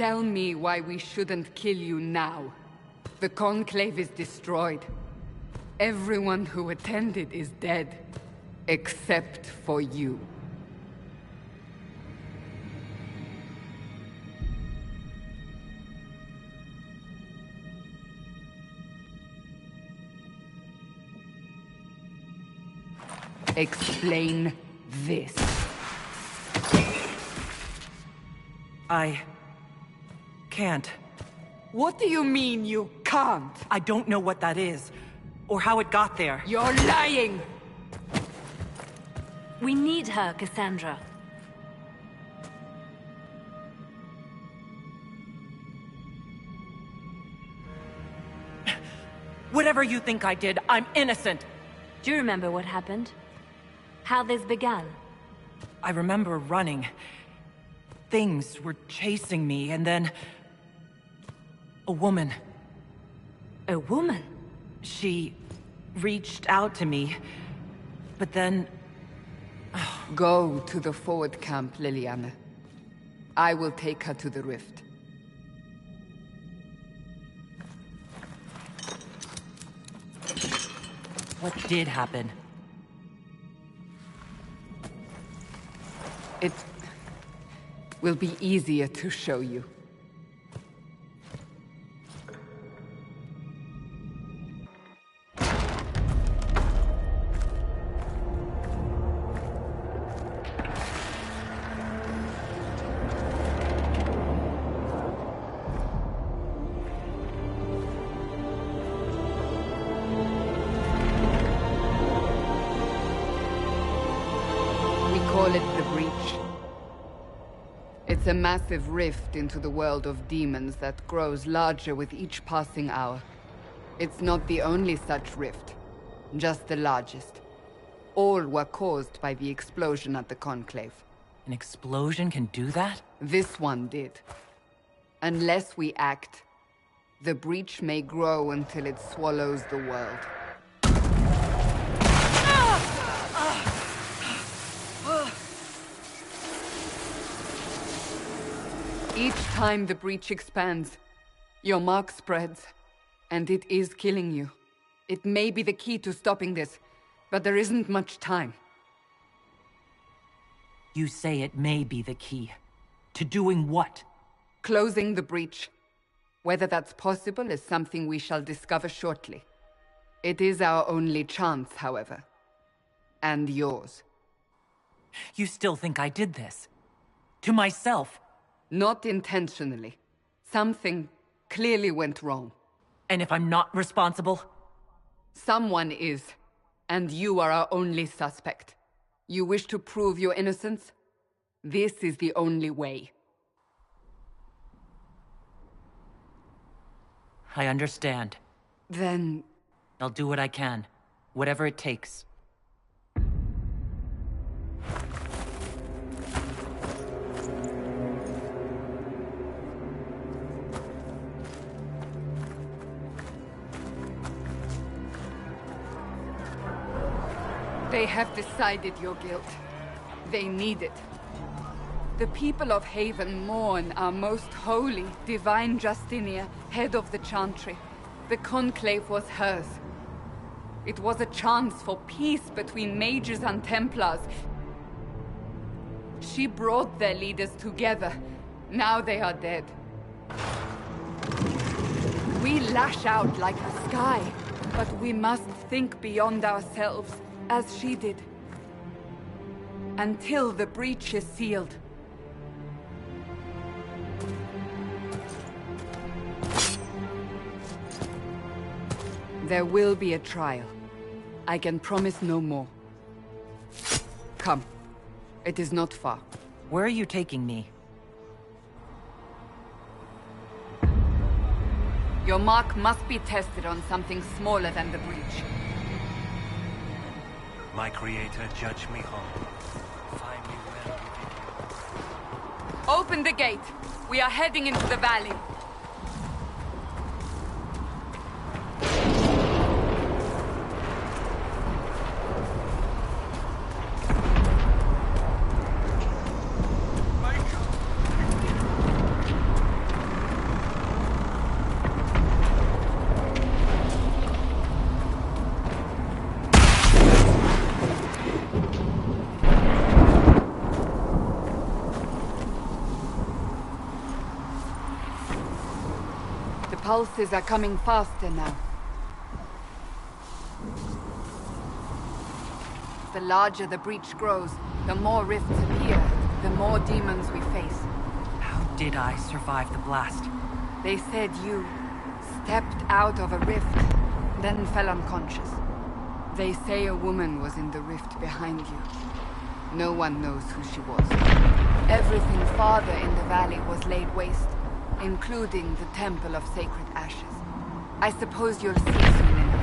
Tell me why we shouldn't kill you now. The Conclave is destroyed. Everyone who attended is dead. Except for you. Explain this. I can't. What do you mean you can't? I don't know what that is, or how it got there. You're lying! We need her, Cassandra. Whatever you think I did, I'm innocent! Do you remember what happened? How this began? I remember running. Things were chasing me, and then... a woman. A woman? She reached out to me, but then... Go to the forward camp, Leliana. I will take her to the rift. What did happen? It will be easier to show you. Call it the Breach. It's a massive rift into the world of demons that grows larger with each passing hour. It's not the only such rift, just the largest. All were caused by the explosion at the Conclave. An explosion can do that? This one did. Unless we act, the Breach may grow until it swallows the world. Each time the Breach expands, your mark spreads, and it is killing you. It may be the key to stopping this, but there isn't much time. You say it may be the key. To doing what? Closing the Breach. Whether that's possible is something we shall discover shortly. It is our only chance, however. And yours. You still think I did this? To myself? Not intentionally. Something clearly went wrong. And if I'm not responsible? Someone is, and you are our only suspect. You wish to prove your innocence? This is the only way. I understand. Then... I'll do what I can. Whatever it takes. They have decided your guilt. They need it. The people of Haven mourn our most holy, divine Justinia, head of the Chantry. The Conclave was hers. It was a chance for peace between mages and Templars. She brought their leaders together. Now they are dead. We lash out like the sky, but we must think beyond ourselves. As she did. Until the Breach is sealed. There will be a trial. I can promise no more. Come. It is not far. Where are you taking me? Your mark must be tested on something smaller than the Breach. My creator, judge me home. Find me well within you. Open the gate. We are heading into the valley. The pulses are coming faster now. The larger the breach grows, the more rifts appear, the more demons we face. How did I survive the blast? They said you stepped out of a rift, then fell unconscious. They say a woman was in the rift behind you. No one knows who she was. Everything farther in the valley was laid waste, including the Temple of Sacred Ashes. I suppose you'll see soon enough.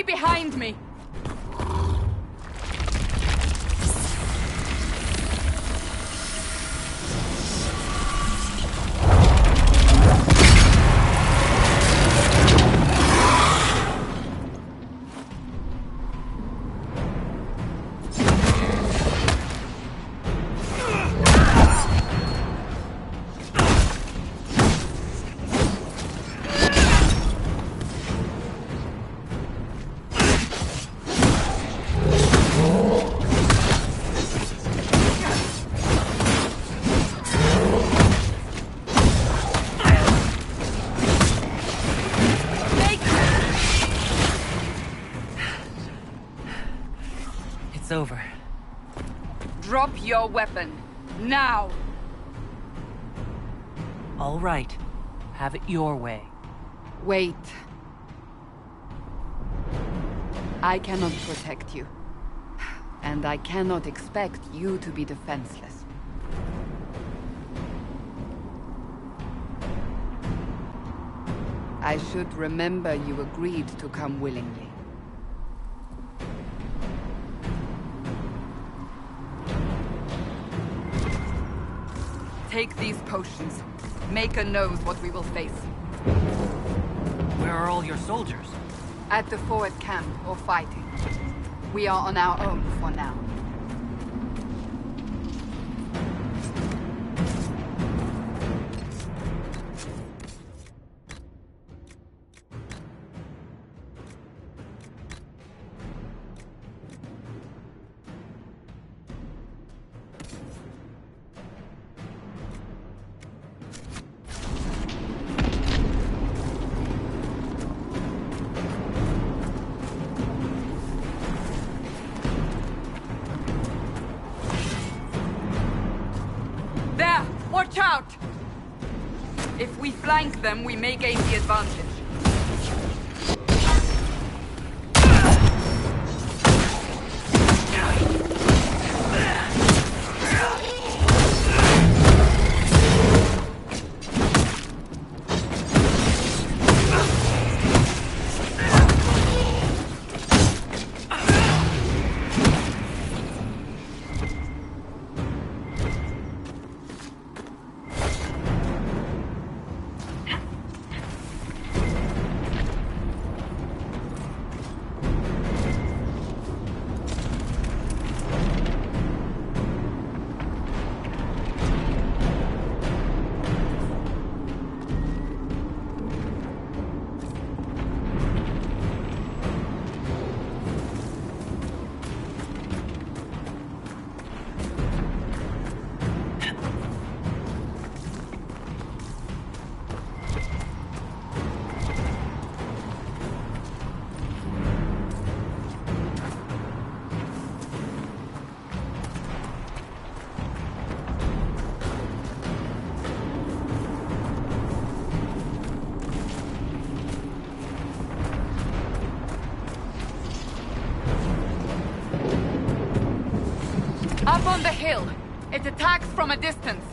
Behind me! Over. Drop your weapon. Now! All right. Have it your way. Wait. I cannot protect you. And I cannot expect you to be defenseless. I should remember you agreed to come willingly. Take these potions. Maker knows what we will face. Where are all your soldiers? At the forward camp, or fighting. We are on our own for now. Watch out! If we flank them, we may gain the advantage. Up on the hill. It attacks from a distance.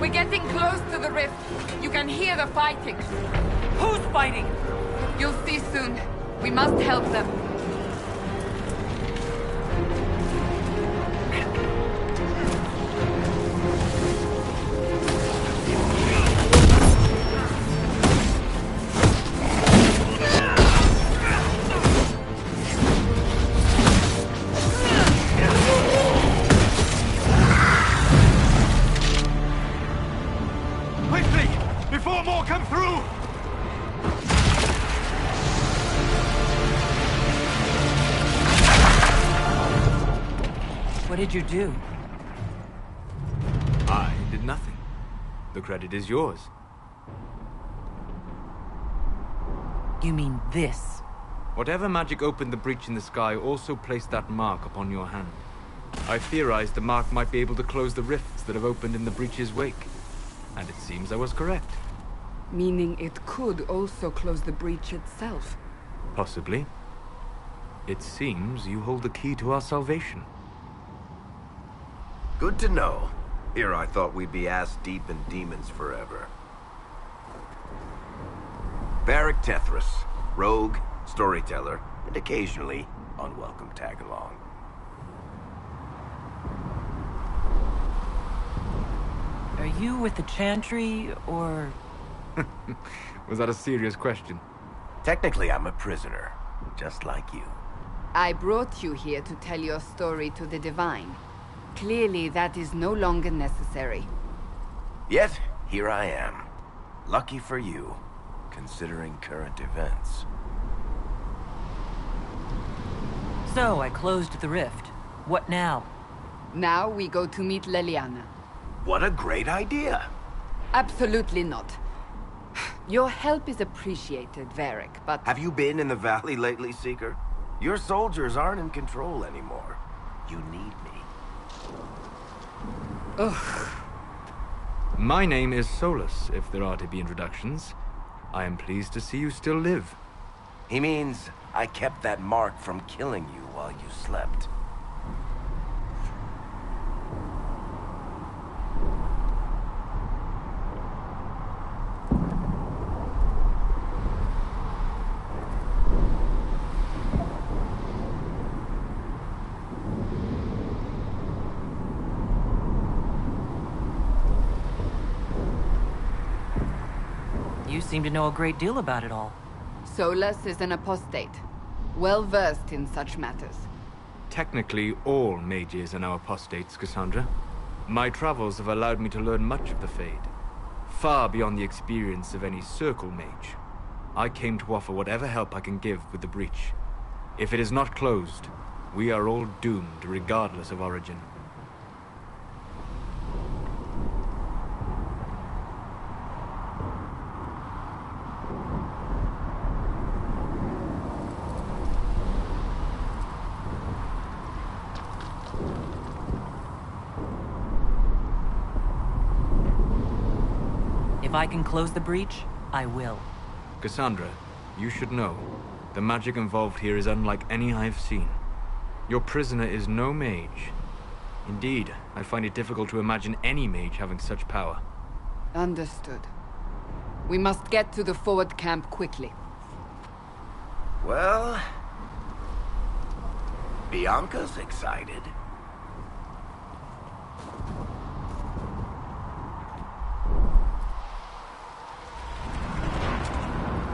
We're getting close to the rift. You can hear the fighting. Who's fighting? You'll see soon. We must help them. Quickly! Before more come through! What did you do? I did nothing. The credit is yours. You mean this? Whatever magic opened the breach in the sky also placed that mark upon your hand. I theorized the mark might be able to close the rifts that have opened in the breach's wake. And it seems I was correct. Meaning it could also close the breach itself. Possibly. It seems you hold the key to our salvation. Good to know. Here I thought we'd be ass-deep in demons forever. Varric Tethras, rogue, storyteller, and occasionally unwelcome tag-along. Are you with the Chantry, or... Was that a serious question? Technically, I'm a prisoner, just like you. I brought you here to tell your story to the Divine. Clearly, that is no longer necessary. Yet, here I am. Lucky for you, considering current events. So, I closed the rift. What now? Now we go to meet Leliana. What a great idea! Absolutely not. Your help is appreciated, Varric, but... Have you been in the valley lately, Seeker? Your soldiers aren't in control anymore. You need me. Ugh. My name is Solus, if there are to be introductions. I am pleased to see you still live. He means I kept that mark from killing you while you slept. You seem to know a great deal about it all. Solus is an apostate, well-versed in such matters. Technically, all mages are now apostates, Cassandra. My travels have allowed me to learn much of the Fade, far beyond the experience of any Circle mage. I came to offer whatever help I can give with the breach. If it is not closed, we are all doomed, regardless of origin. If I can close the breach, I will. Cassandra, you should know, the magic involved here is unlike any I have seen. Your prisoner is no mage. Indeed, I find it difficult to imagine any mage having such power. Understood. We must get to the forward camp quickly. Well... Bianca's excited.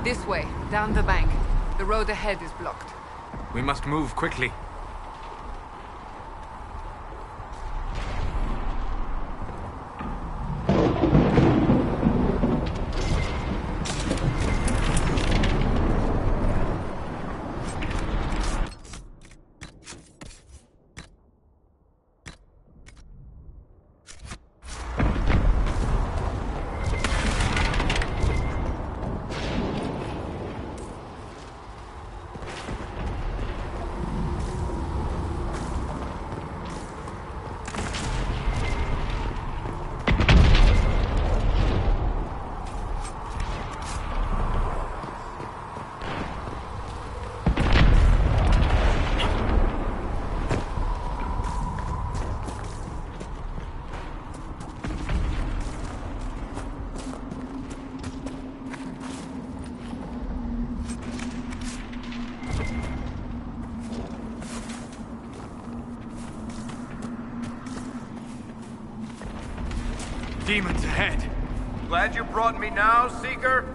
This way, down the bank. The road ahead is blocked. We must move quickly. Demons ahead! Glad you brought me now, Seeker?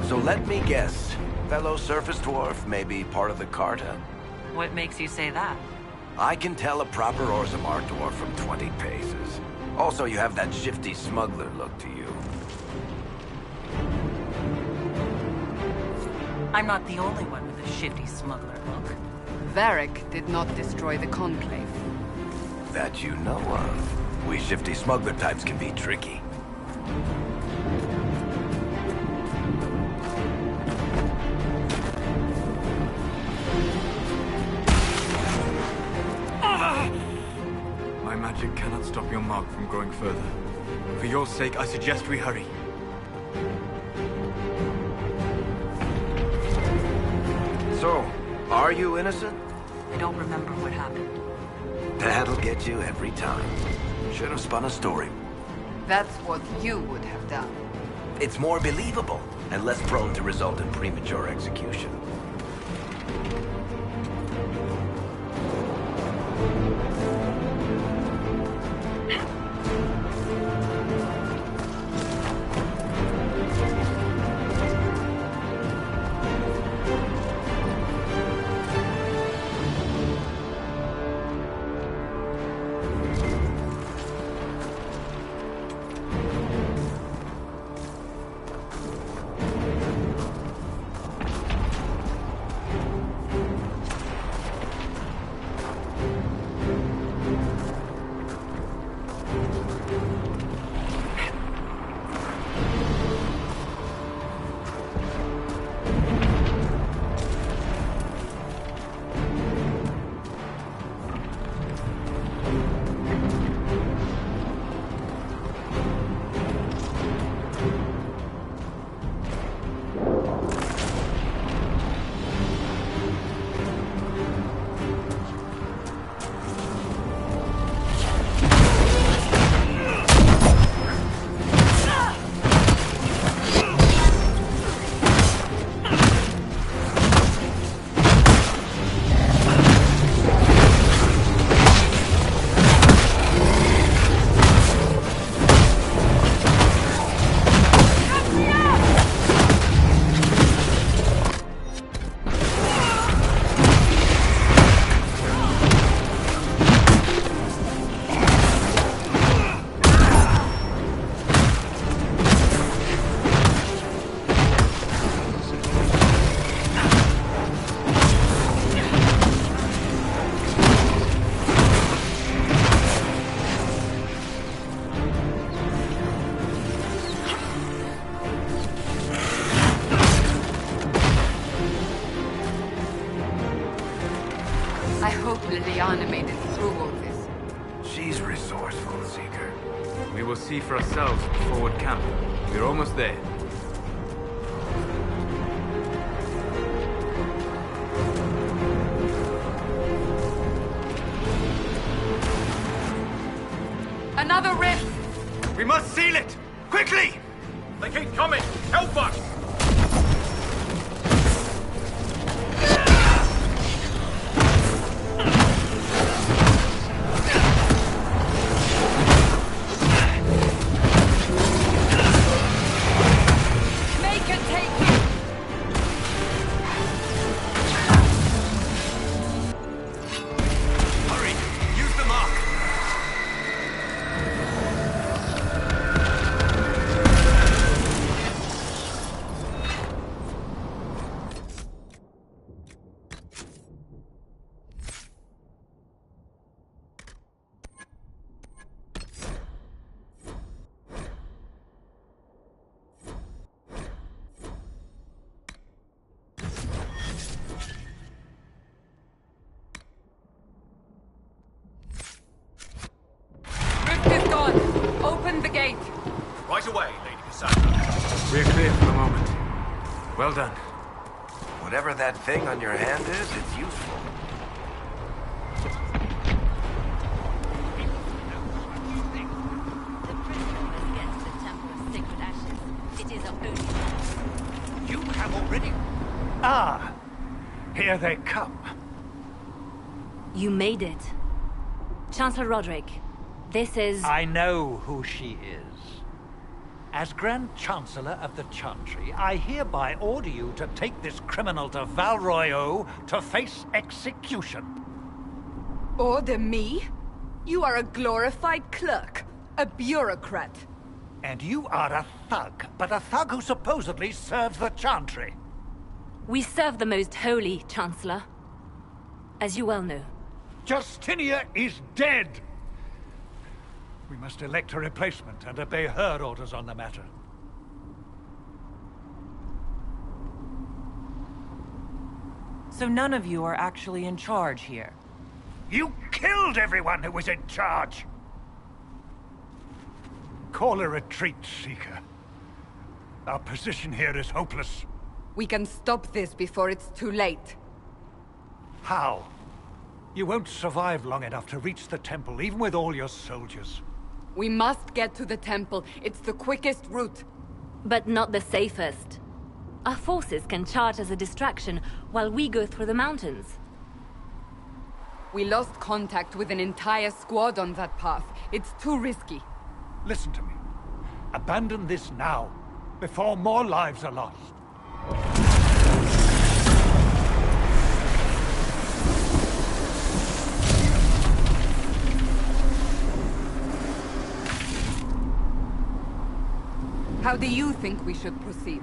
So let me guess. Fellow surface dwarf may be part of the Carta. What makes you say that? I can tell a proper Orzammar dwarf from 20 paces. Also, you have that shifty smuggler look to you. I'm not the only one with a shifty smuggler look. Varric did not destroy the Conclave. That you know of. We shifty smuggler types can be tricky. My magic cannot stop your mark from growing further. For your sake, I suggest we hurry. So, are you innocent? I don't remember what happened. That'll get you every time. Should have spun a story. That's what you would have done. It's more believable and less prone to result in premature execution. She's resourceful, Seeker. We will see for ourselves at the forward camp. We're almost there. Another rift! We must seal it! Quickly! They keep coming! Help us! Make it take you! Hurry! Use the mark! Rift is gone! Open the gate! Right away, Lady Cassandra. We're clear for the moment. Well done. Whatever that thing on your hand is, it's useful. You have already... Ah! Here they come. You made it. Chancellor Roderick, this is... I know who she is. As Grand Chancellor of the Chantry, I hereby order you to take this criminal to Val Royeaux to face execution. Order me? You are a glorified clerk, a bureaucrat. And you are a thug, but a thug who supposedly serves the Chantry. We serve the most holy, Chancellor. As you well know. Justinia is dead! We must elect a replacement and obey her orders on the matter. So none of you are actually in charge here. You killed everyone who was in charge! Call a retreat, Seeker. Our position here is hopeless. We can stop this before it's too late. How? You won't survive long enough to reach the temple, even with all your soldiers. We must get to the temple. It's the quickest route. But not the safest. Our forces can charge as a distraction while we go through the mountains. We lost contact with an entire squad on that path. It's too risky. Listen to me. Abandon this now, before more lives are lost. How do you think we should proceed?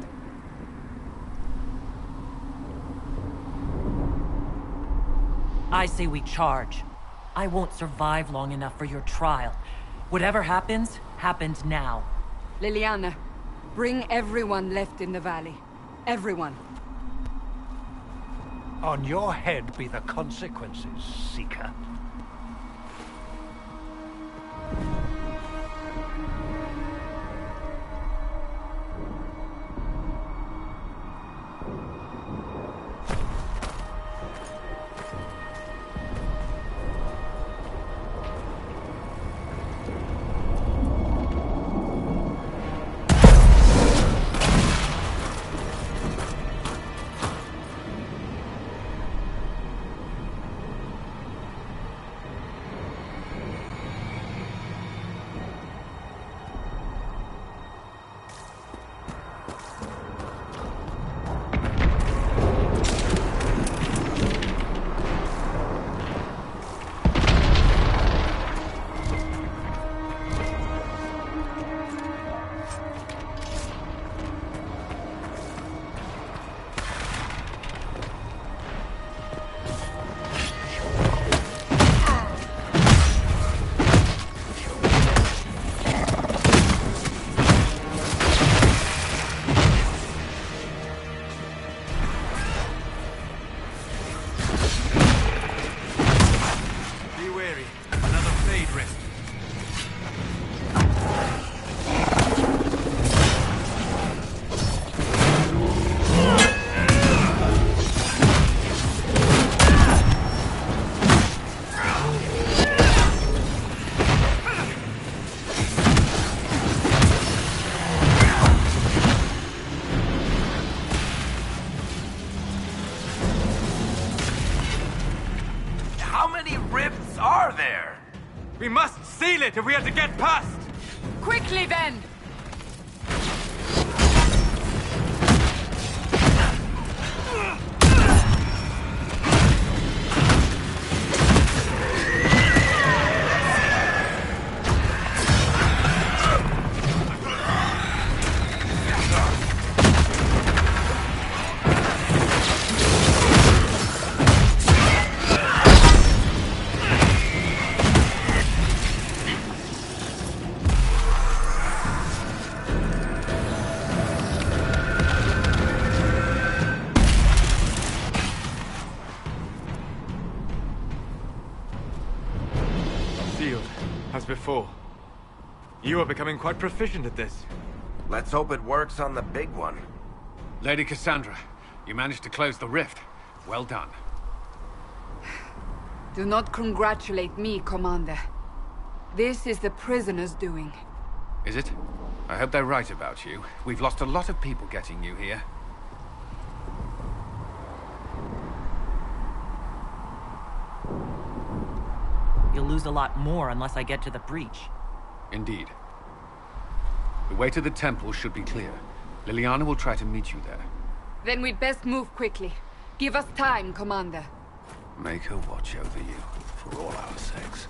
I say we charge. I won't survive long enough for your trial. Whatever happens, happens now. Leliana, bring everyone left in the valley. Everyone. On your head be the consequences, Seeker. Be wary. Another Fade rift. there? We must seal it if we are to get past! Quickly then! As before. You are becoming quite proficient at this. Let's hope it works on the big one. Lady Cassandra, you managed to close the rift. Well done. Do not congratulate me, Commander. This is the prisoner's doing. Is it? I hope they're right about you. We've lost a lot of people getting you here. You'll lose a lot more unless I get to the breach. Indeed. The way to the temple should be clear. Leliana will try to meet you there. Then we'd best move quickly. Give us time, Commander. Make her watch over you, for all our sakes.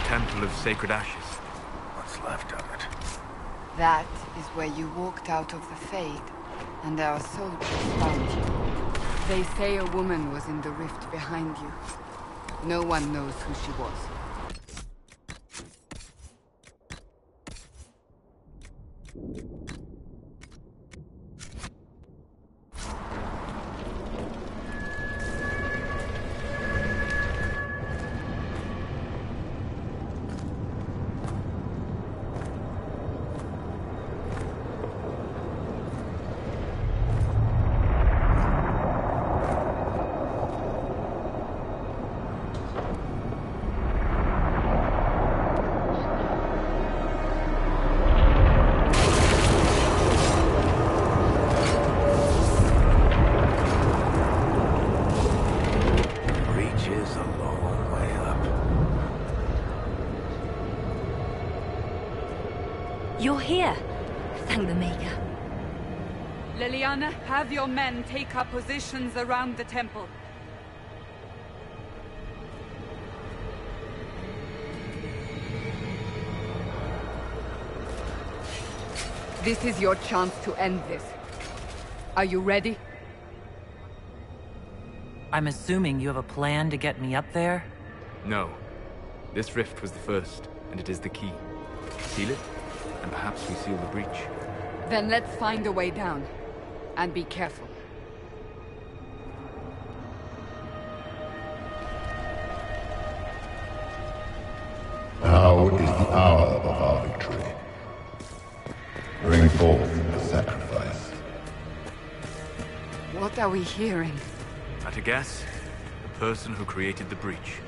Temple of Sacred Ashes. What's left of it? That is where you walked out of the Fade, and our soldiers found you. They say a woman was in the rift behind you. No one knows who she was. You're here. Thank the Maker. Leliana, have your men take up positions around the temple. This is your chance to end this. Are you ready? I'm assuming you have a plan to get me up there? No. This rift was the first, and it is the key. Seal it, and perhaps we seal the breach. Then let's find a way down. And be careful. Now is the hour of our victory. Bring forth the sacrifice. What are we hearing? At a guess, the person who created the breach.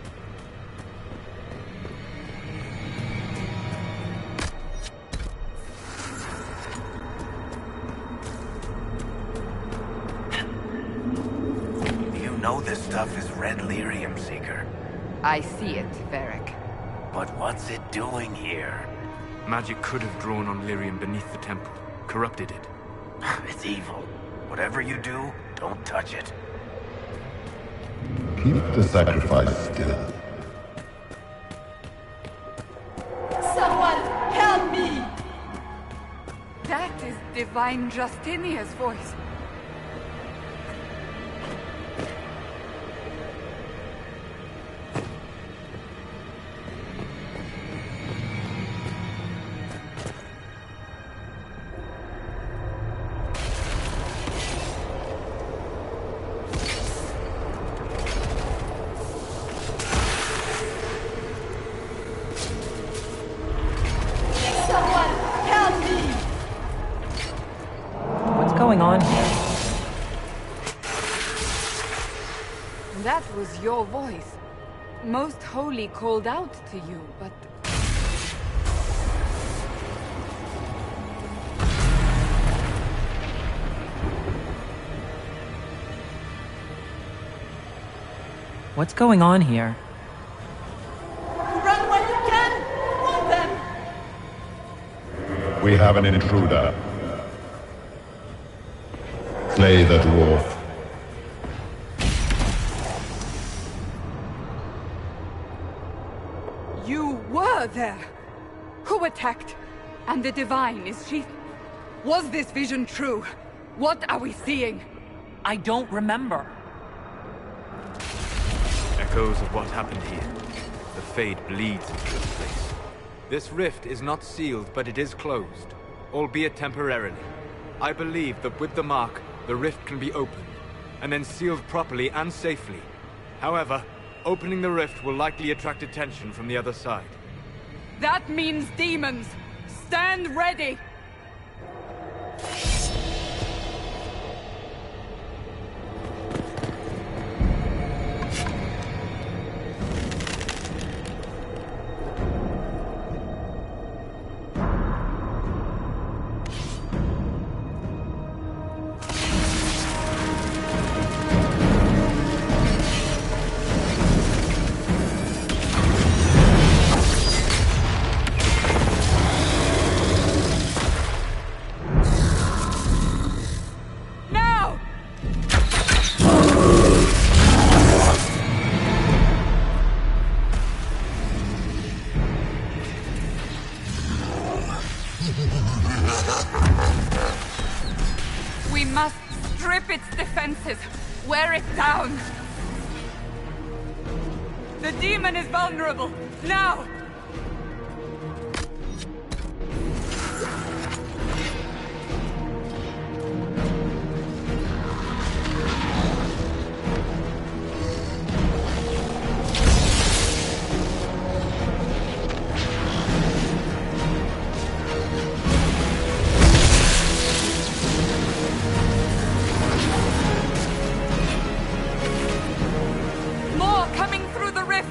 You know this stuff is red lyrium, Seeker. I see it, Varric. But what's it doing here? Magic could have drawn on lyrium beneath the temple, corrupted it. It's evil. Whatever you do, don't touch it. Keep the sacrifice still. Someone help me! That is Divine Justinia's voice. going on here? That was your voice. Most Holy called out to you, but... What's going on here? Run when you can! Run them! We have an intruder. Slay the dwarf. You were there! Who attacked? And the Divine, is she... Was this vision true? What are we seeing? I don't remember. Echoes of what happened here. The Fade bleeds into this place. This rift is not sealed, but it is closed, albeit temporarily. I believe that with the mark, the rift can be opened, and then sealed properly and safely. However, opening the rift will likely attract attention from the other side. That means demons! Stand ready! We must strip its defenses, wear it down. The demon is vulnerable, now! More coming through the rift!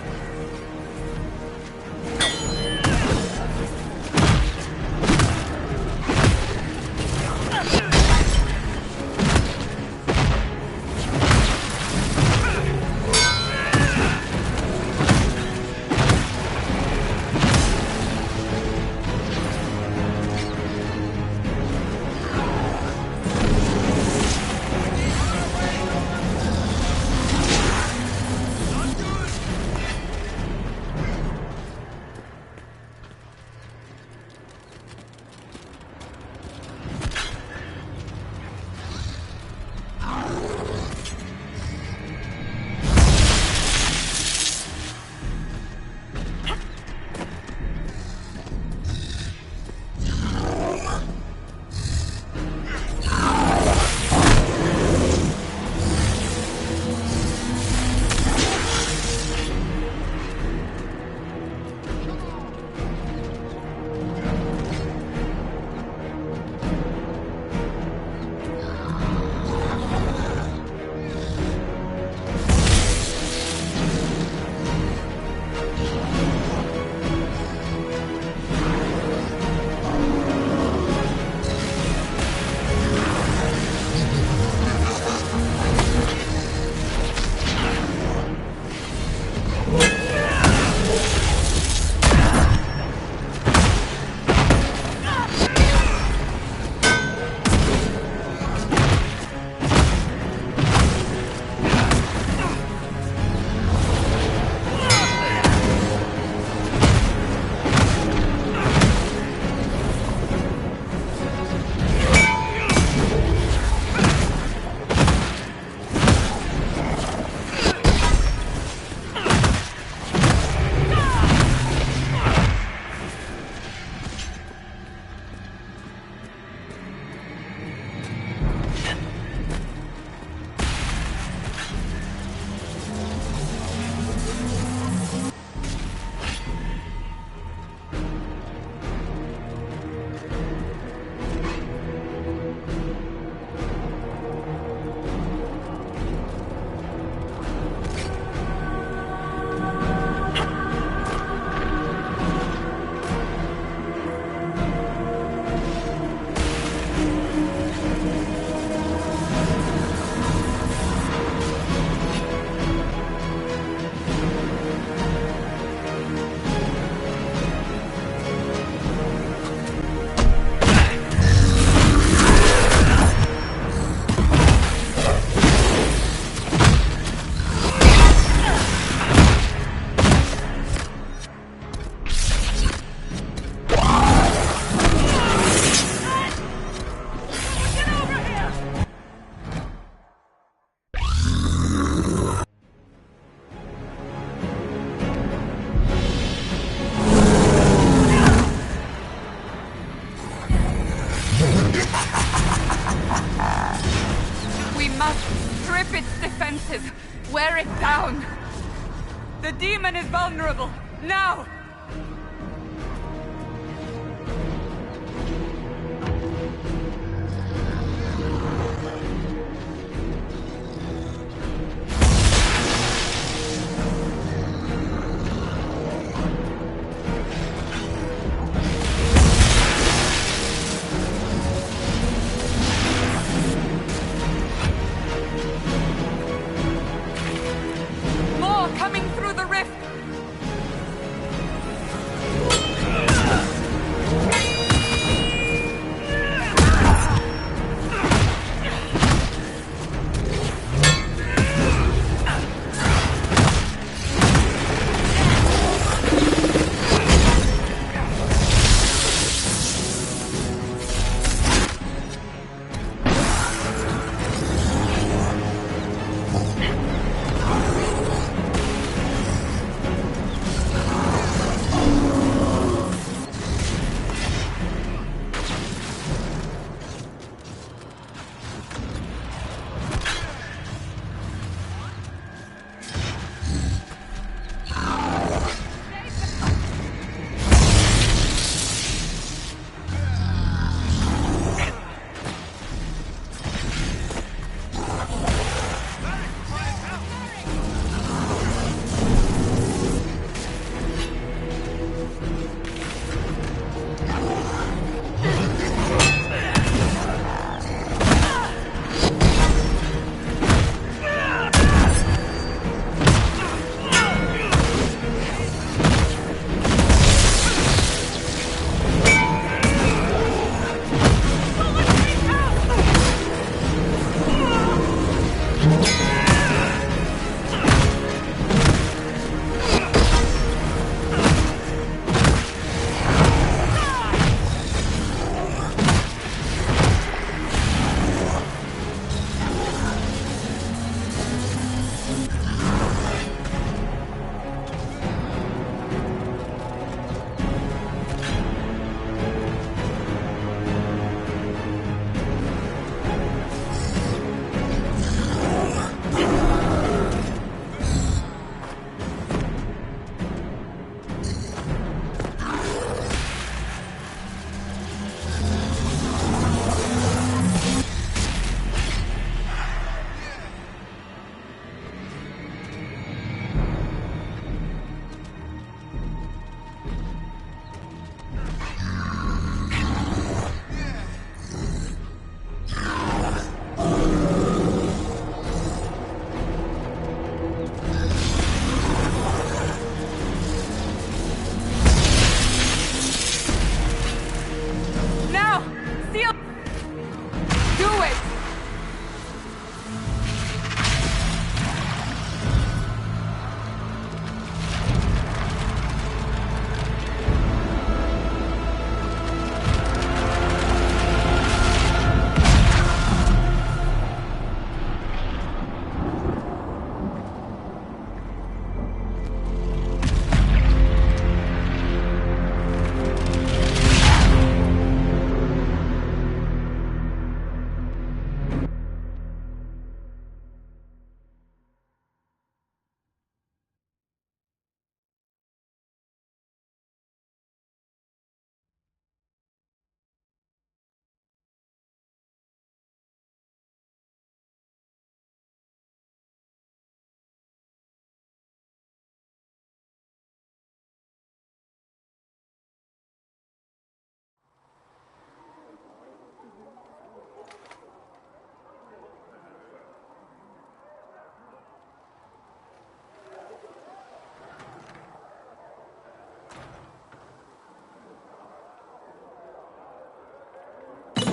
must strip its defenses. Wear it down. The demon is vulnerable. Now! Coming through the rift!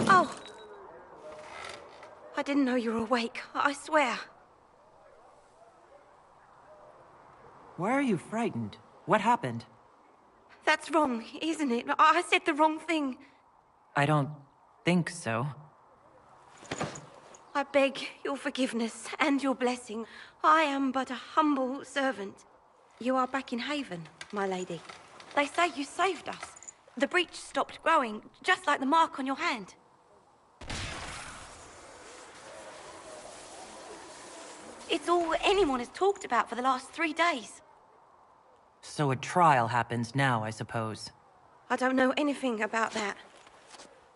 Oh! I didn't know you were awake, I swear. Why are you frightened? What happened? That's wrong, isn't it? I said the wrong thing. I don't think so. I beg your forgiveness and your blessing. I am but a humble servant. You are back in Haven, my lady. They say you saved us. The breach stopped growing, just like the mark on your hand. It's all anyone has talked about for the last 3 days. So a trial happens now, I suppose. I don't know anything about that.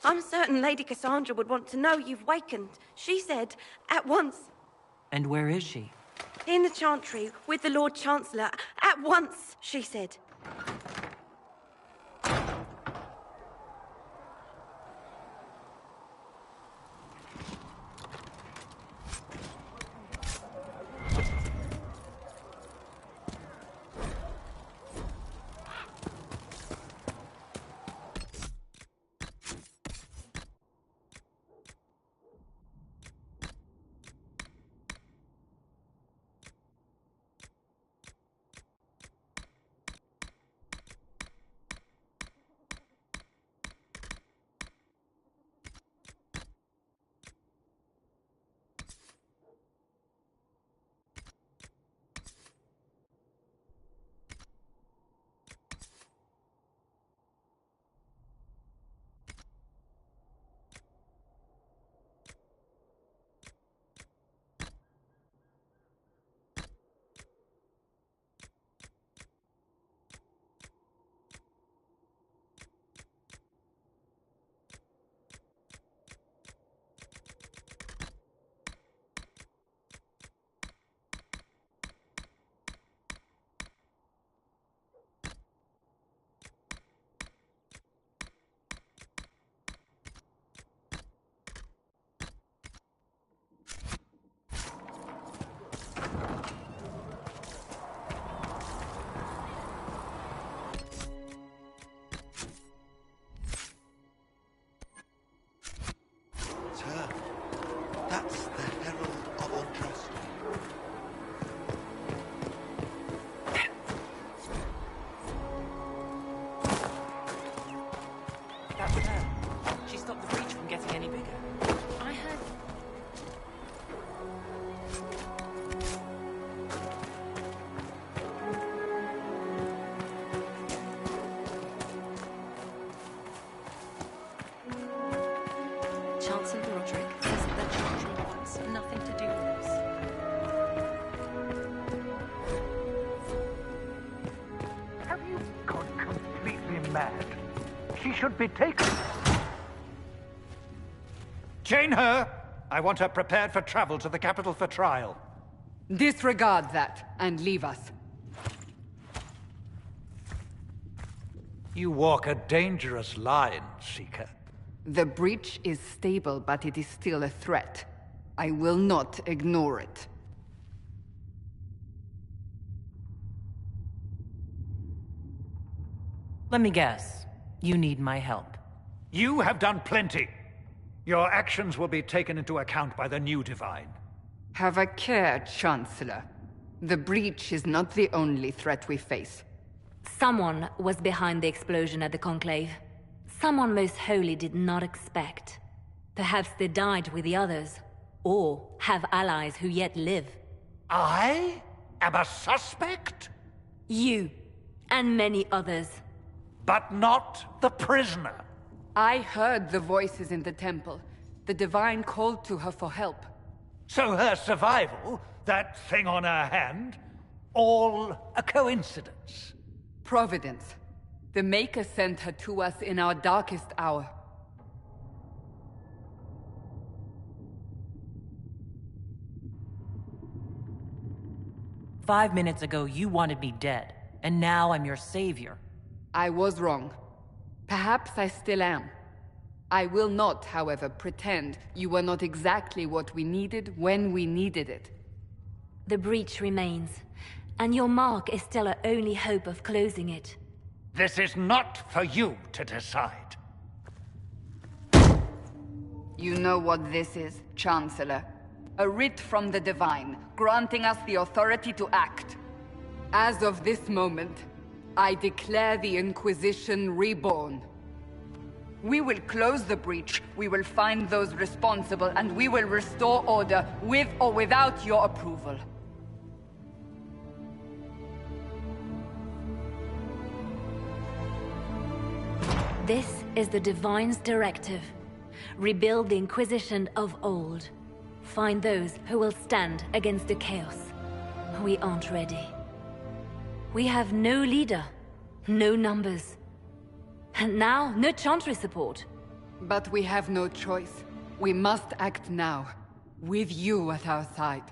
I'm certain Lady Cassandra would want to know you've wakened. She said, at once. And where is she? In the Chantry, with the Lord Chancellor. At once, she said. That's the herald of Andraste. That's her. She stopped the breach from getting any bigger. I heard... Chancellor Roderick says that the Chantry wants nothing to do with us. Have you gone completely mad? She should be taken. Chain her! I want her prepared for travel to the capital for trial. Disregard that and leave us. You walk a dangerous line, Seeker. The breach is stable, but it is still a threat. I will not ignore it. Let me guess. You need my help. You have done plenty. Your actions will be taken into account by the new Divine. Have a care, Chancellor. The breach is not the only threat we face. Someone was behind the explosion at the Conclave. Someone Most Holy did not expect. Perhaps they died with the others, or have allies who yet live. I am a suspect? You, and many others. But not the prisoner. I heard the voices in the temple. The Divine called to her for help. So her survival, that thing on her hand, all a coincidence? Providence. The Maker sent her to us in our darkest hour. "5 minutes ago, you wanted me dead, and now I'm your savior." I was wrong. Perhaps I still am. I will not, however, pretend you were not exactly what we needed when we needed it. The breach remains, and your mark is still our only hope of closing it. This is not for you to decide. You know what this is, Chancellor. A writ from the Divine, granting us the authority to act. As of this moment, I declare the Inquisition reborn. We will close the breach, we will find those responsible, and we will restore order, with or without your approval. This is the Divine's directive. Rebuild the Inquisition of old. Find those who will stand against the chaos. We aren't ready. We have no leader, no numbers. And now, no Chantry support. But we have no choice. We must act now, with you at our side.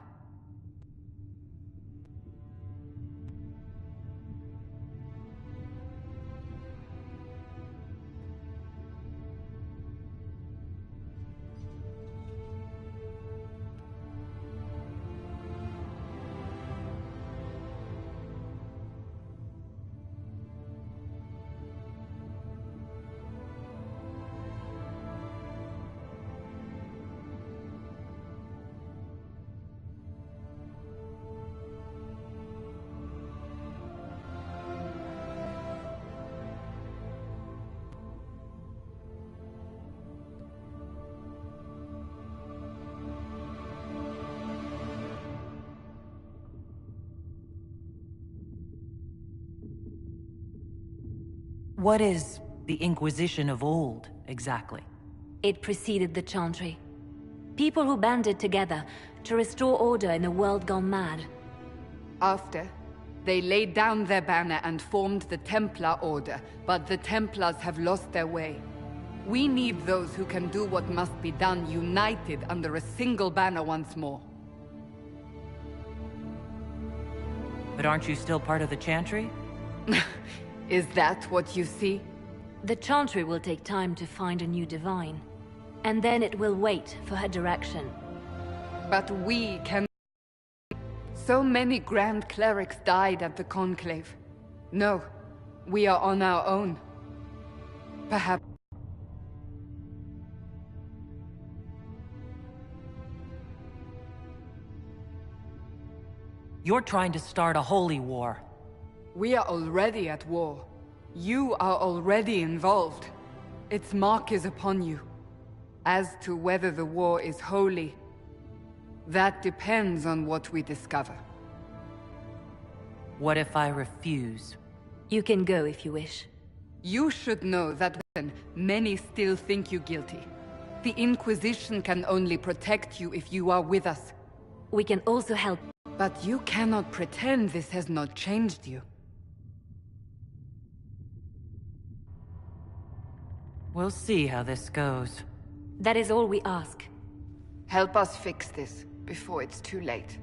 What is the Inquisition of old, exactly? It preceded the Chantry. People who banded together to restore order in a world gone mad. After, they laid down their banner and formed the Templar Order, but the Templars have lost their way. We need those who can do what must be done, united under a single banner once more. But aren't you still part of the Chantry? Is that what you see? The Chantry will take time to find a new divine. And then it will wait for her direction. But we can... So many Grand Clerics died at the Conclave. No, we are on our own. Perhaps... You're trying to start a holy war. We are already at war. You are already involved. Its mark is upon you. As to whether the war is holy, that depends on what we discover. What if I refuse? You can go if you wish. You should know that many still think you guilty. The Inquisition can only protect you if you are with us. We can also help. But you cannot pretend this has not changed you. We'll see how this goes. That is all we ask. Help us fix this before it's too late.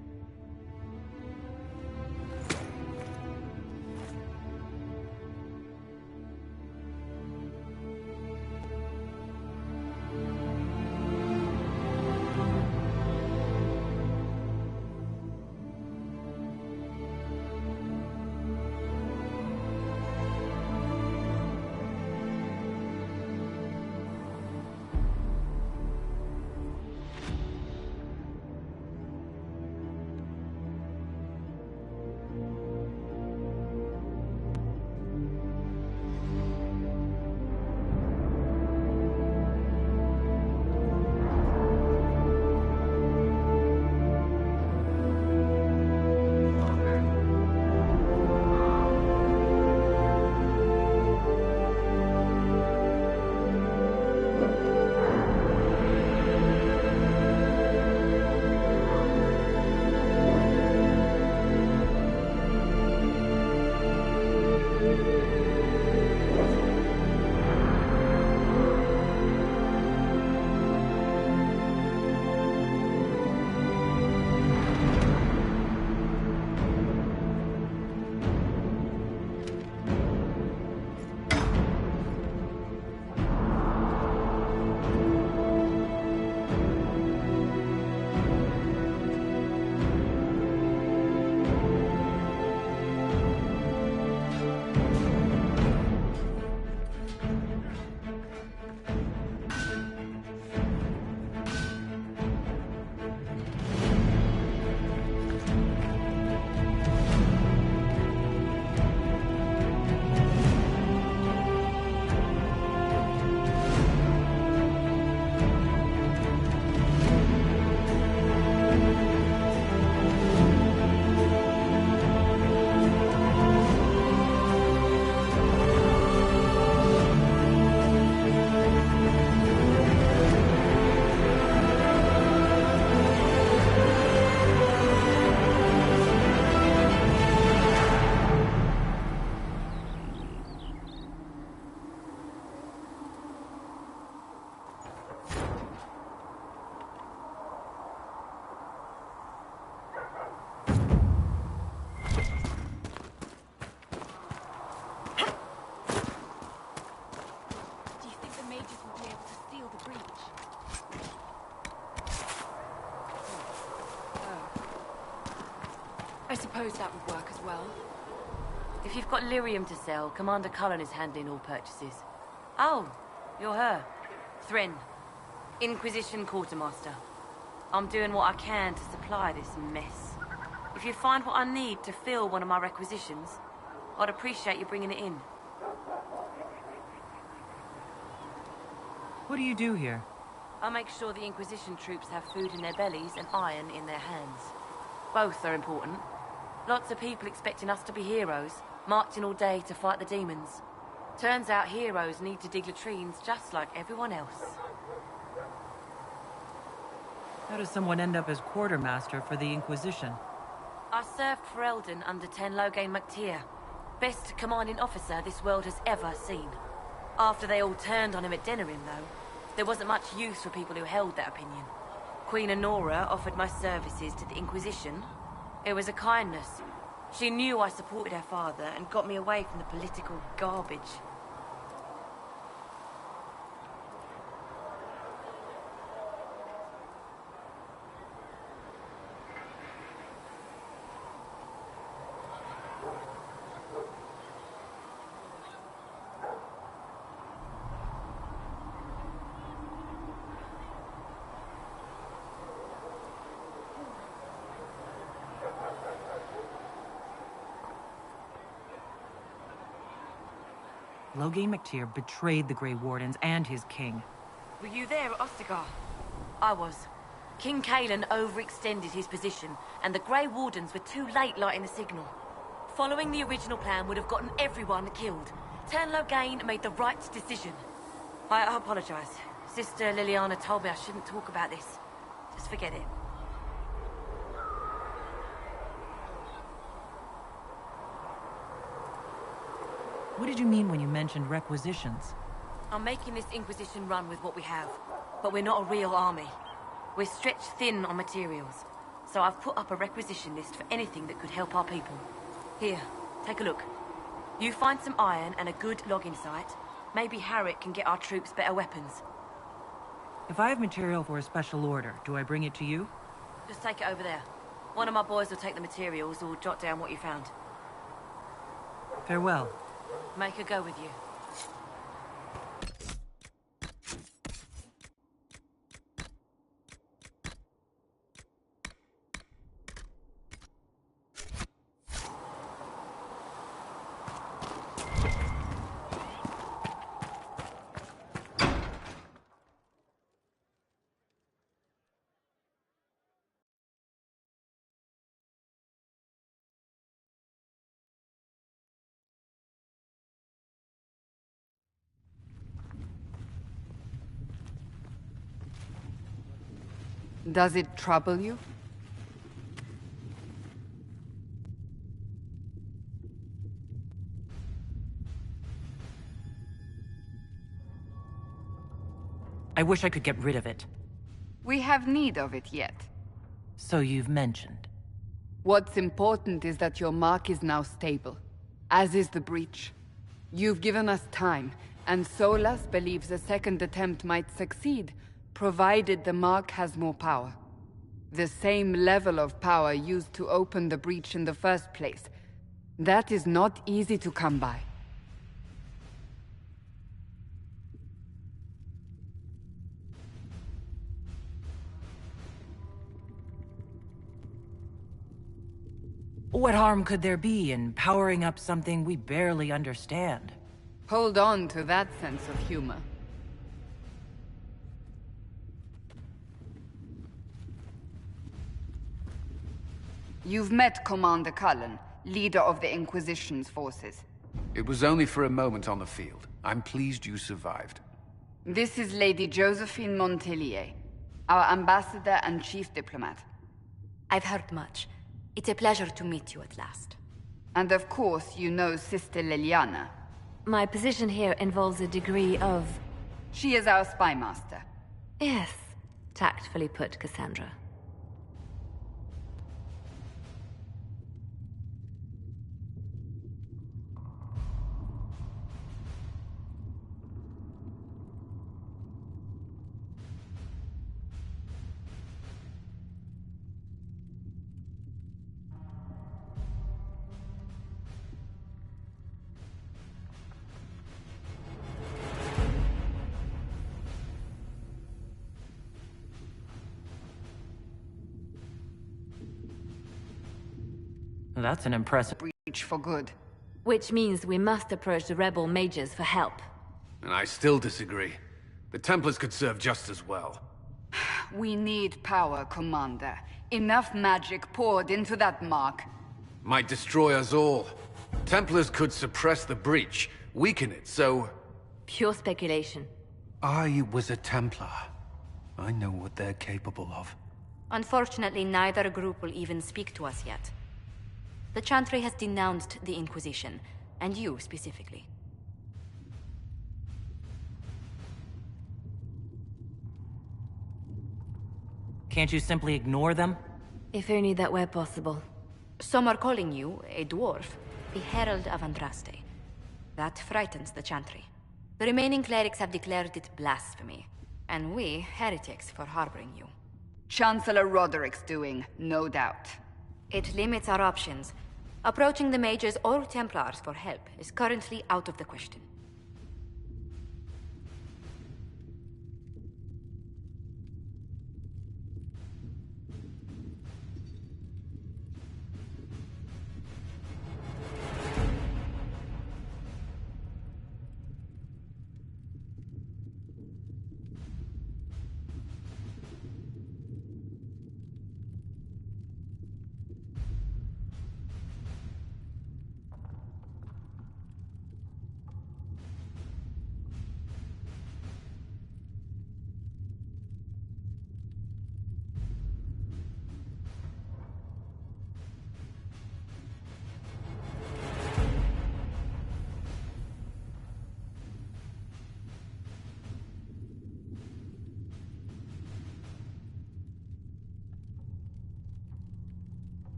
suppose that would work as well. If you've got lyrium to sell, Commander Cullen is handling all purchases. Oh, you're her. Thren, Inquisition Quartermaster. I'm doing what I can to supply this mess. If you find what I need to fill one of my requisitions, I'd appreciate you bringing it in. What do you do here? I make sure the Inquisition troops have food in their bellies and iron in their hands. Both are important. Lots of people expecting us to be heroes, marching all day to fight the demons. Turns out heroes need to dig latrines just like everyone else. How does someone end up as quartermaster for the Inquisition? I served for Eldon under Ten Loghain MacTier. Best commanding officer this world has ever seen. After they all turned on him at Denerim, though, there wasn't much use for people who held that opinion. Queen Honora offered my services to the Inquisition. It was a kindness. She knew I supported her father and got me away from the political garbage. Loghain MacTier betrayed the Grey Wardens and his king. Were you there at Ostagar? I was. King Cailan overextended his position, and the Grey Wardens were too late lighting the signal. Following the original plan would have gotten everyone killed. Ten Loghain made the right decision. I apologize. Sister Leliana told me I shouldn't talk about this. Just forget it. What did you mean when you mentioned requisitions? I'm making this Inquisition run with what we have, but we're not a real army. We're stretched thin on materials, so I've put up a requisition list for anything that could help our people. Here, take a look. You find some iron and a good logging site, maybe Harrick can get our troops better weapons. If I have material for a special order, do I bring it to you? Just take it over there. One of my boys will take the materials or jot down what you found. Farewell. Make her go with you. Does it trouble you? I wish I could get rid of it. We have need of it yet. So you've mentioned. What's important is that your mark is now stable, as is the breach. You've given us time, and Solas believes a second attempt might succeed, provided the mark has more power. The same level of power used to open the breach in the first place. That is not easy to come by. What harm could there be in powering up something we barely understand? Hold on to that sense of humor. You've met Commander Cullen, leader of the Inquisition's forces. It was only for a moment on the field. I'm pleased you survived. This is Lady Josephine Montellier, our ambassador and chief diplomat. I've heard much. It's a pleasure to meet you at last. And of course, you know Sister Leliana. My position here involves a degree of... She is our spy master. Yes, tactfully put, Cassandra. That's an impressive breach for good. Which means we must approach the rebel mages for help. And I still disagree. The Templars could serve just as well. We need power, Commander. Enough magic poured into that mark. Might destroy us all. Templars could suppress the breach, weaken it, so... Pure speculation. I was a Templar. I know what they're capable of. Unfortunately, neither group will even speak to us yet. The Chantry has denounced the Inquisition, and you specifically. Can't you simply ignore them? If only that were possible. Some are calling you, a dwarf, the Herald of Andraste. That frightens the Chantry. The remaining clerics have declared it blasphemy, and we, heretics, for harboring you. Chancellor Roderick's doing, no doubt. It limits our options. Approaching the mages or Templars for help is currently out of the question.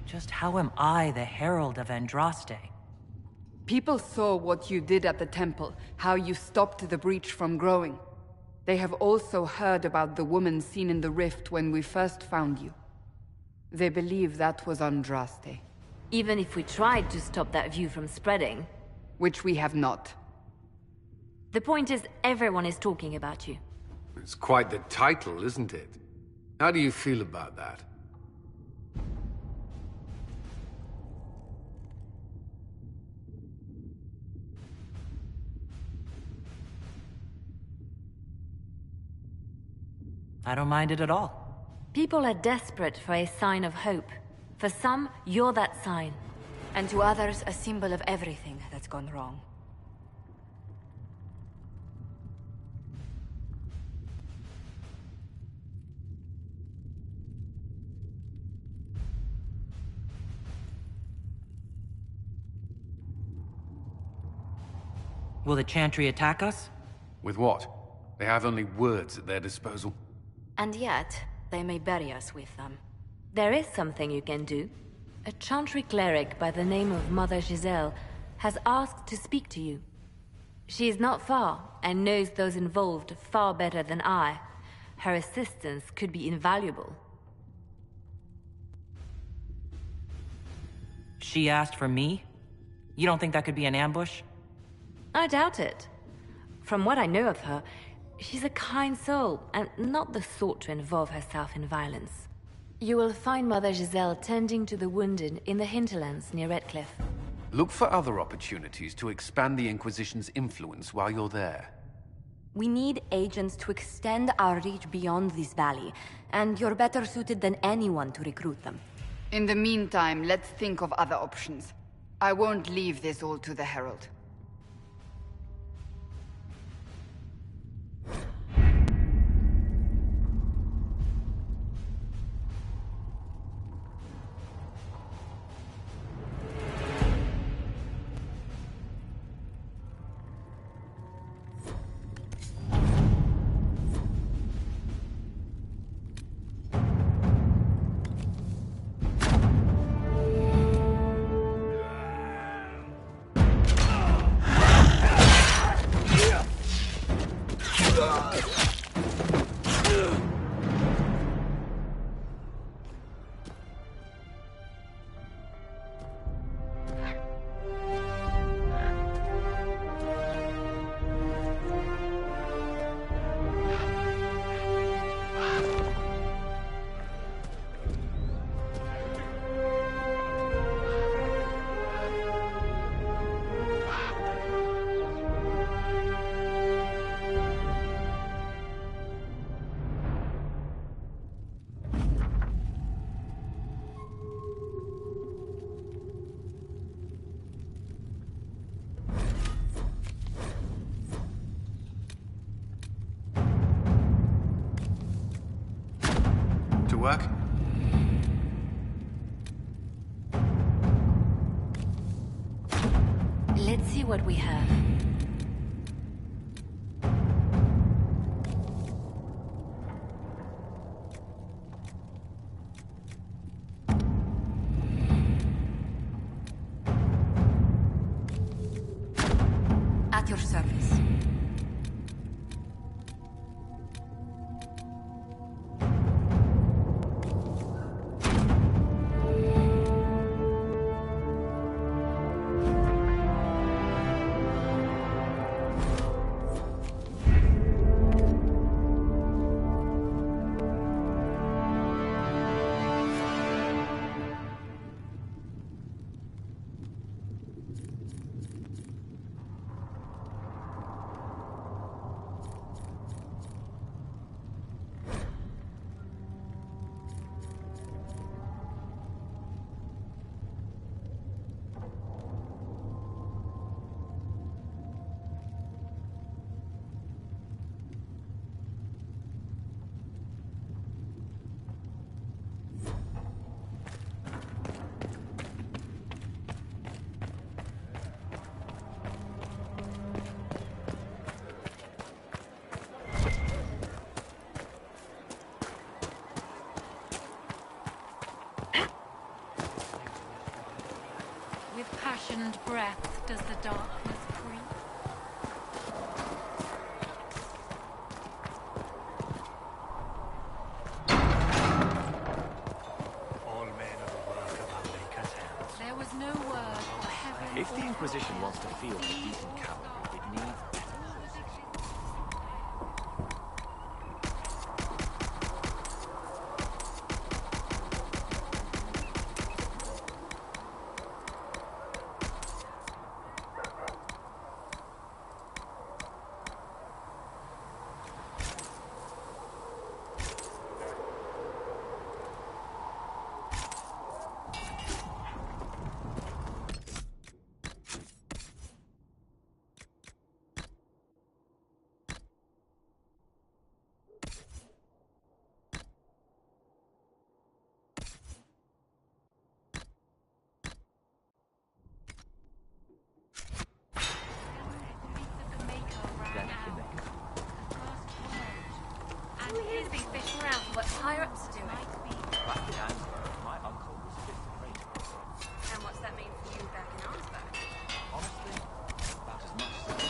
Just how am I the Herald of Andraste? People saw what you did at the temple, how you stopped the breach from growing. They have also heard about the woman seen in the rift when we first found you. They believe that was Andraste. Even if we tried to stop that view from spreading... Which we have not. The point is, everyone is talking about you. It's quite the title, isn't it? How do you feel about that? I don't mind it at all. People are desperate for a sign of hope. For some, you're that sign. And to others, a symbol of everything that's gone wrong. Will the Chantry attack us? With what? They have only words at their disposal. And yet, they may bury us with them. There is something you can do. A Chantry cleric by the name of Mother Giselle has asked to speak to you. She is not far, and knows those involved far better than I. Her assistance could be invaluable. She asked for me? You don't think that could be an ambush? I doubt it. From what I know of her, she's a kind soul, and not the sort to involve herself in violence. You will find Mother Giselle tending to the wounded in the hinterlands near Redcliffe. Look for other opportunities to expand the Inquisition's influence while you're there. We need agents to extend our reach beyond this valley, and you're better suited than anyone to recruit them. In the meantime, let's think of other options. I won't leave this all to the Herald. Work? Let's see what we have. At your service. poisoned breath does the darkness creep? All men are the work of our Maker's hands. There was no word for heaven. If the Inquisition wants to field a decent cavalry, it needs better. And here's these fish around what pirates are doing. Back in Antwerp, my uncle was fit to trade. And what's that mean for you back in Arnsberg? Honestly, about as much as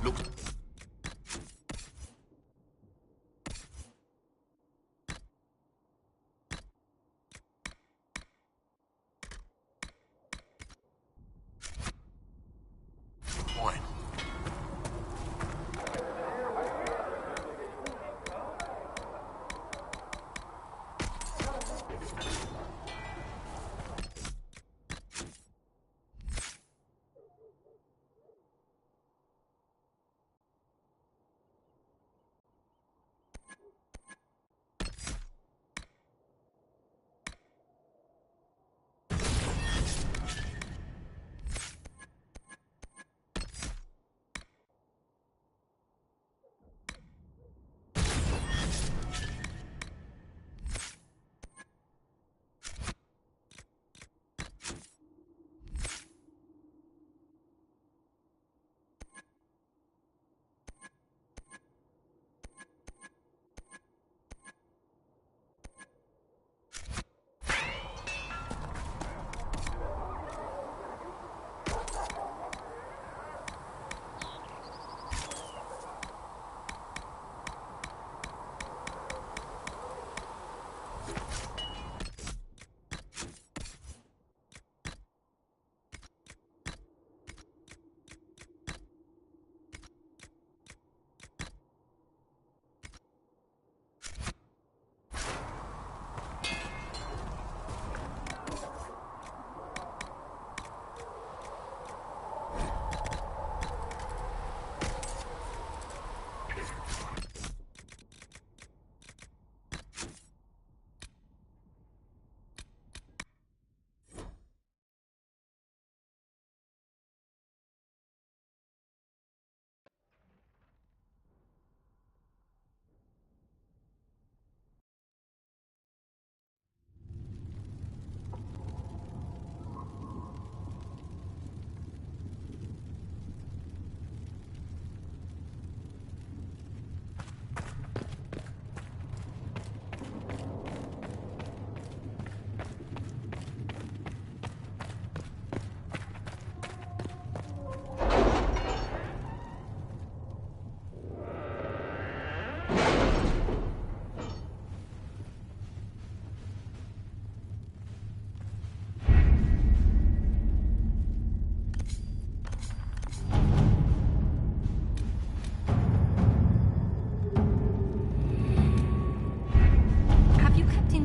Look. Wine.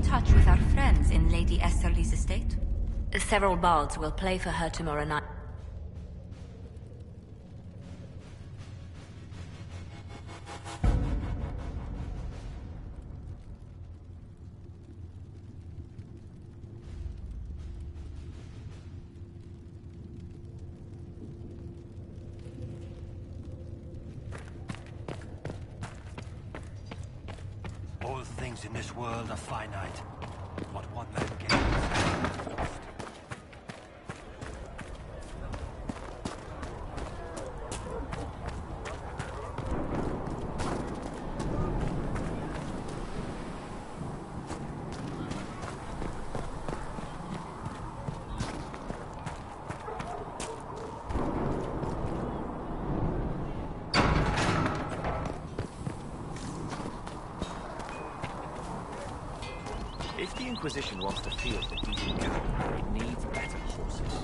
touch with our friends in Lady Esterly's estate? Several bards will play for her tomorrow night. things in this world are finite. What one man gains. If the Inquisition wants to field the Deviant Cavalry, it needs better horses.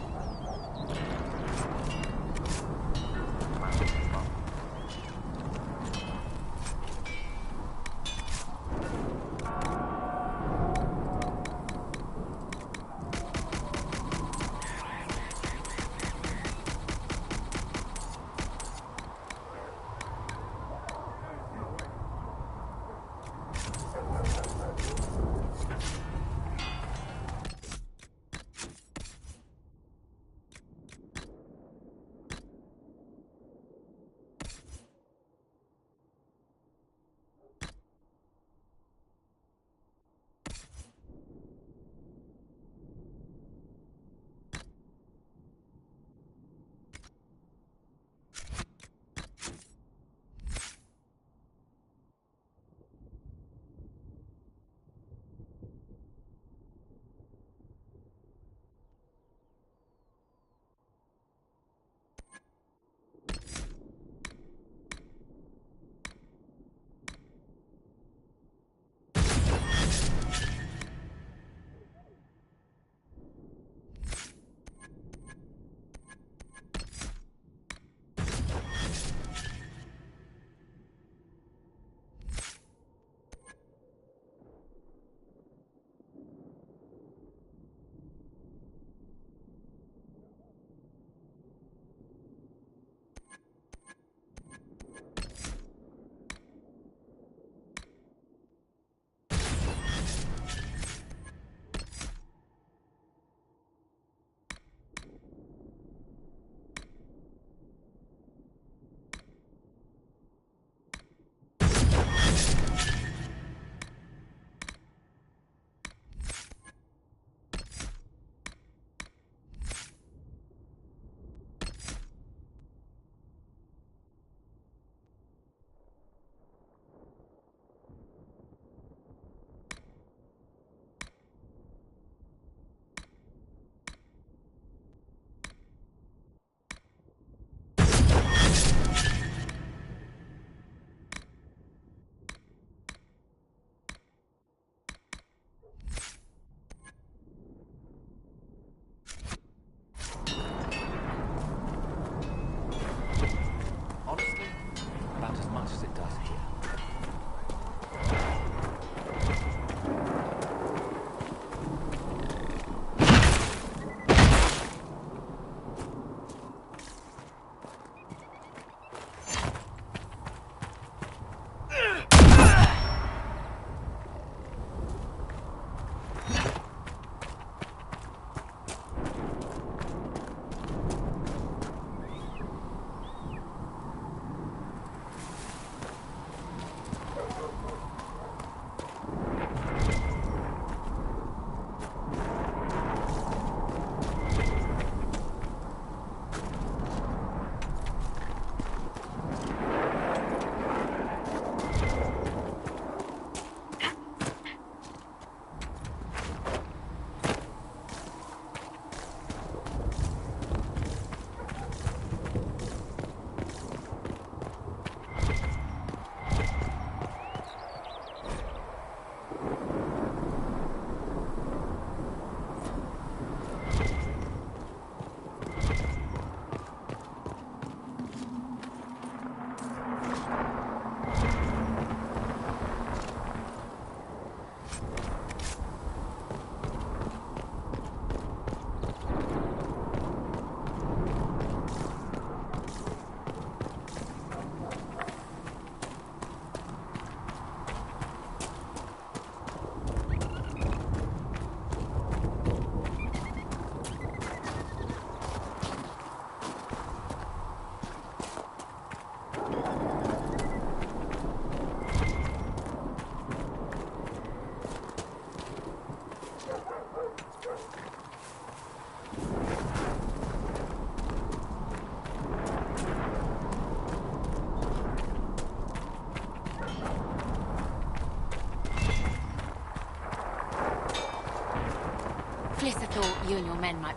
you and your men might...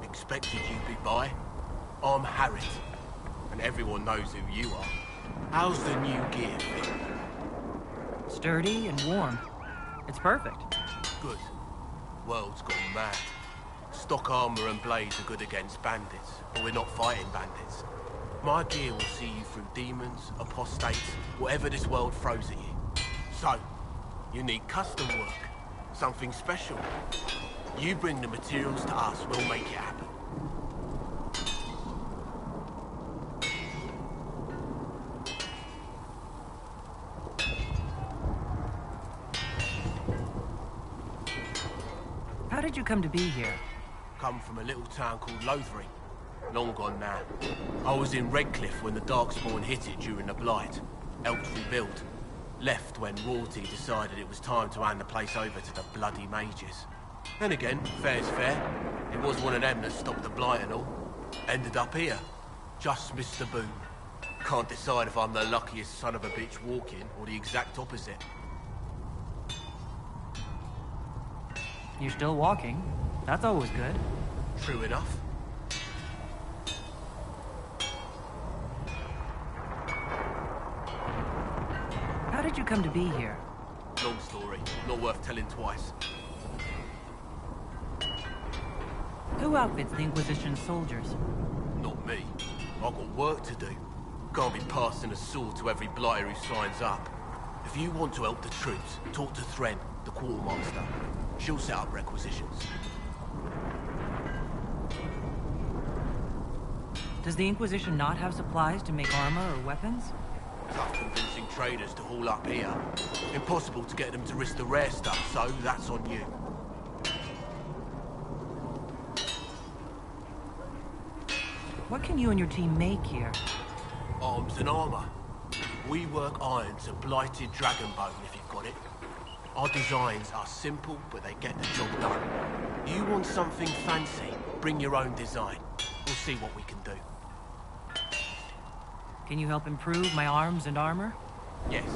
Expected you'd be by. I'm Harriet, and everyone knows who you are. How's the new gear fit? Sturdy and warm. It's perfect. Good. World's gone mad. Stock armor and blades are good against bandits, but we're not fighting bandits. My gear will see you through demons, apostates, whatever this world throws at you. So, you need custom work. Something special. You bring the materials to us, we'll make it happen. How did you come to be here? Come from a little town called Lothering. Long gone now. I was in Redcliffe when the Darkspawn hit it during the Blight. Helped rebuild. Left when royalty decided it was time to hand the place over to the bloody mages. Then again, fair's fair. It was one of them that stopped the Blight and all. Ended up here. Just missed the boom. Can't decide if I'm the luckiest son of a bitch walking or the exact opposite. You're still walking. That's always good. True enough. How did you come to be here? Long story. Not worth telling twice. Who outfits the Inquisition's soldiers? Not me. I've got work to do. Can't be passing a sword to every blighter who signs up. If you want to help the troops, talk to Thren, the quartermaster. She'll set up requisitions. Does the Inquisition not have supplies to make armor or weapons? Tough convincing traders to haul up here. Impossible to get them to risk the rare stuff, so that's on you. What can you and your team make here? Arms and armor. We work iron to blighted dragonbone if you've got it. Our designs are simple, but they get the job done. You want something fancy, bring your own design. We'll see what we can do. Can you help improve my arms and armor? Yes.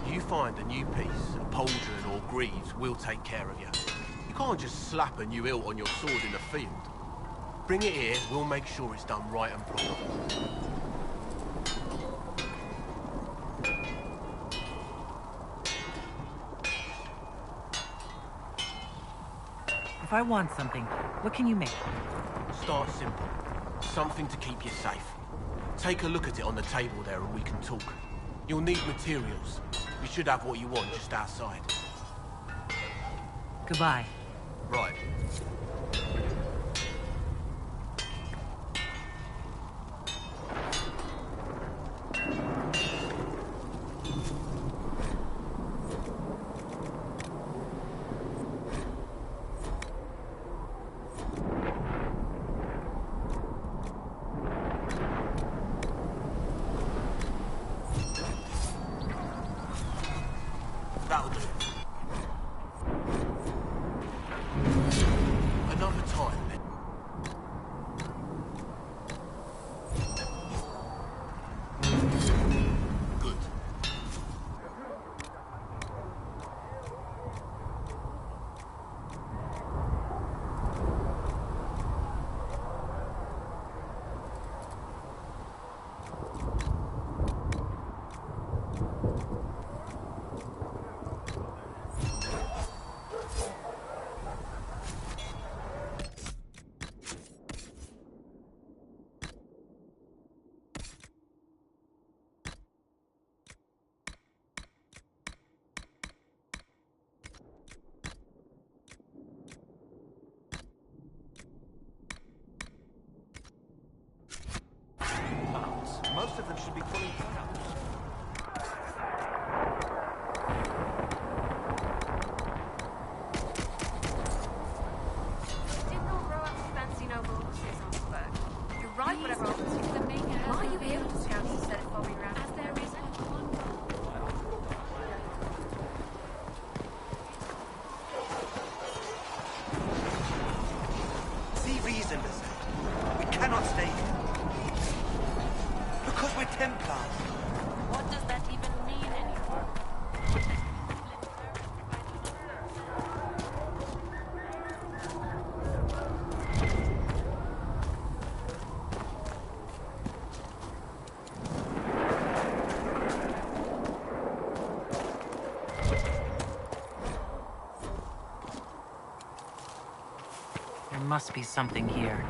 You find a new piece, a pauldron or greaves, we'll take care of you. You can't just slap a new hilt on your sword in the field. Bring it here, we'll make sure it's done right and proper. If I want something, what can you make? Start simple. Something to keep you safe. Take a look at it on the table there and we can talk. You'll need materials. We should have what you want just outside. Goodbye. Right. That'll do. Another time, then. Good. Most of them should be fully products. Did not grow up with fancy noble horses on the back. You're right, whatever happens to the maker has why are you able to scout instead of following around? As there is only one See reason, Lizette. We cannot stay here. Because we're Templars. What does that even mean anymore? must be something here.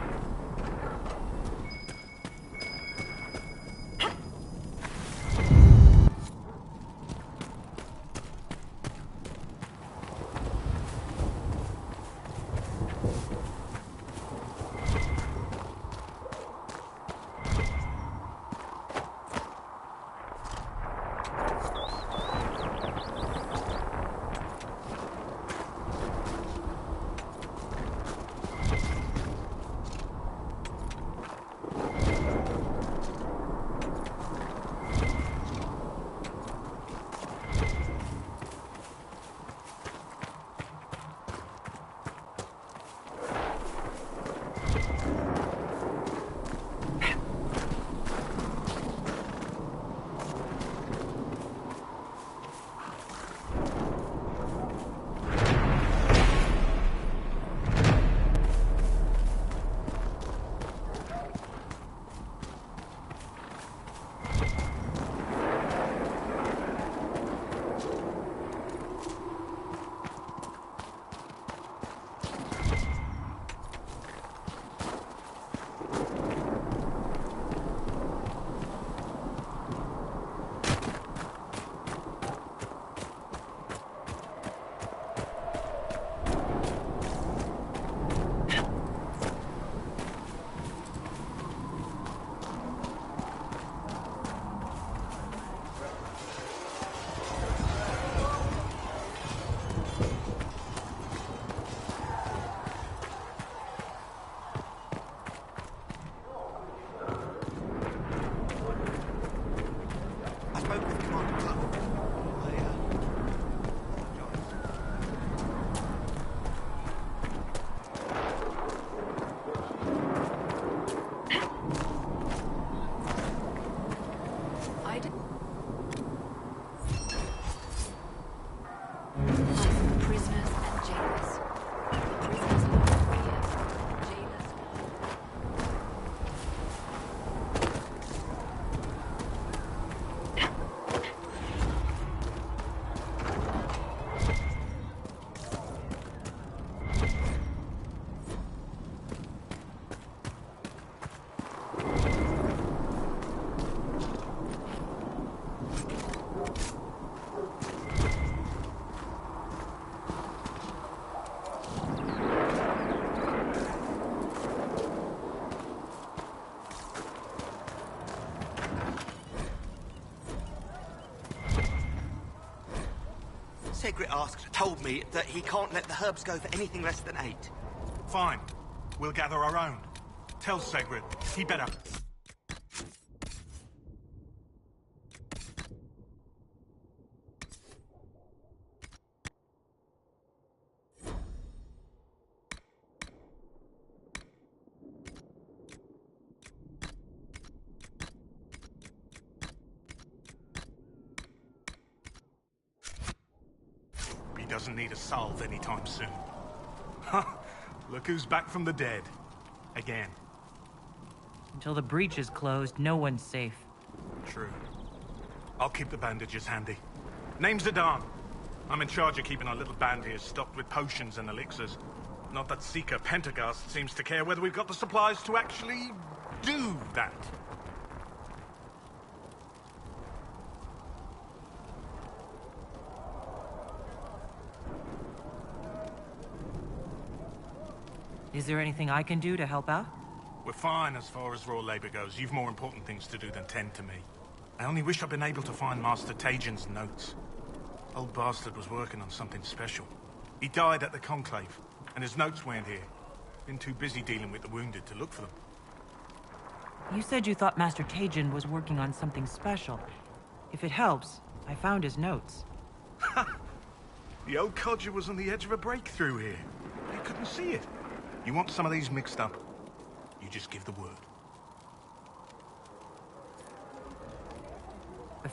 Segrit told me that he can't let the herbs go for anything less than 8. Fine. We'll gather our own. Tell Segrit, he better... Doesn't need a salve anytime soon. Look who's back from the dead. Again. Until the breach is closed, no one's safe. True. I'll keep the bandages handy. Name's Zidane. I'm in charge of keeping our little band here stocked with potions and elixirs. Not that Seeker Pentagast seems to care whether we've got the supplies to actually do that. Is there anything I can do to help out? We're fine as far as raw labor goes. You've more important things to do than tend to me. I only wish I'd been able to find Master Tajin's notes. Old bastard was working on something special. He died at the Conclave, and his notes weren't here. Been too busy dealing with the wounded to look for them. You said you thought Master Tajin was working on something special. If it helps, I found his notes. The old codger was on the edge of a breakthrough here. He couldn't see it. You want some of these mixed up? You just give the word.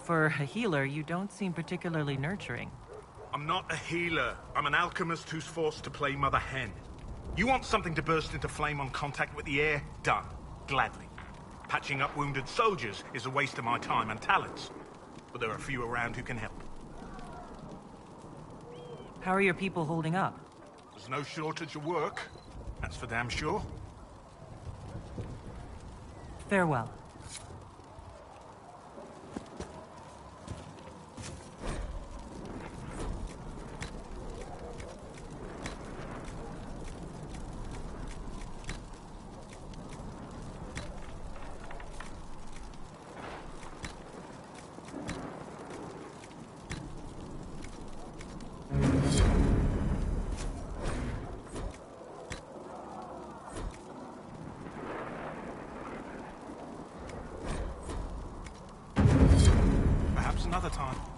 For a healer, you don't seem particularly nurturing. I'm not a healer. I'm an alchemist who's forced to play Mother Hen. You want something to burst into flame on contact with the air? Done. Gladly. Patching up wounded soldiers is a waste of my time and talents. But there are a few around who can help. How are your people holding up? There's no shortage of work. That's for damn sure. Farewell. Perhaps another time.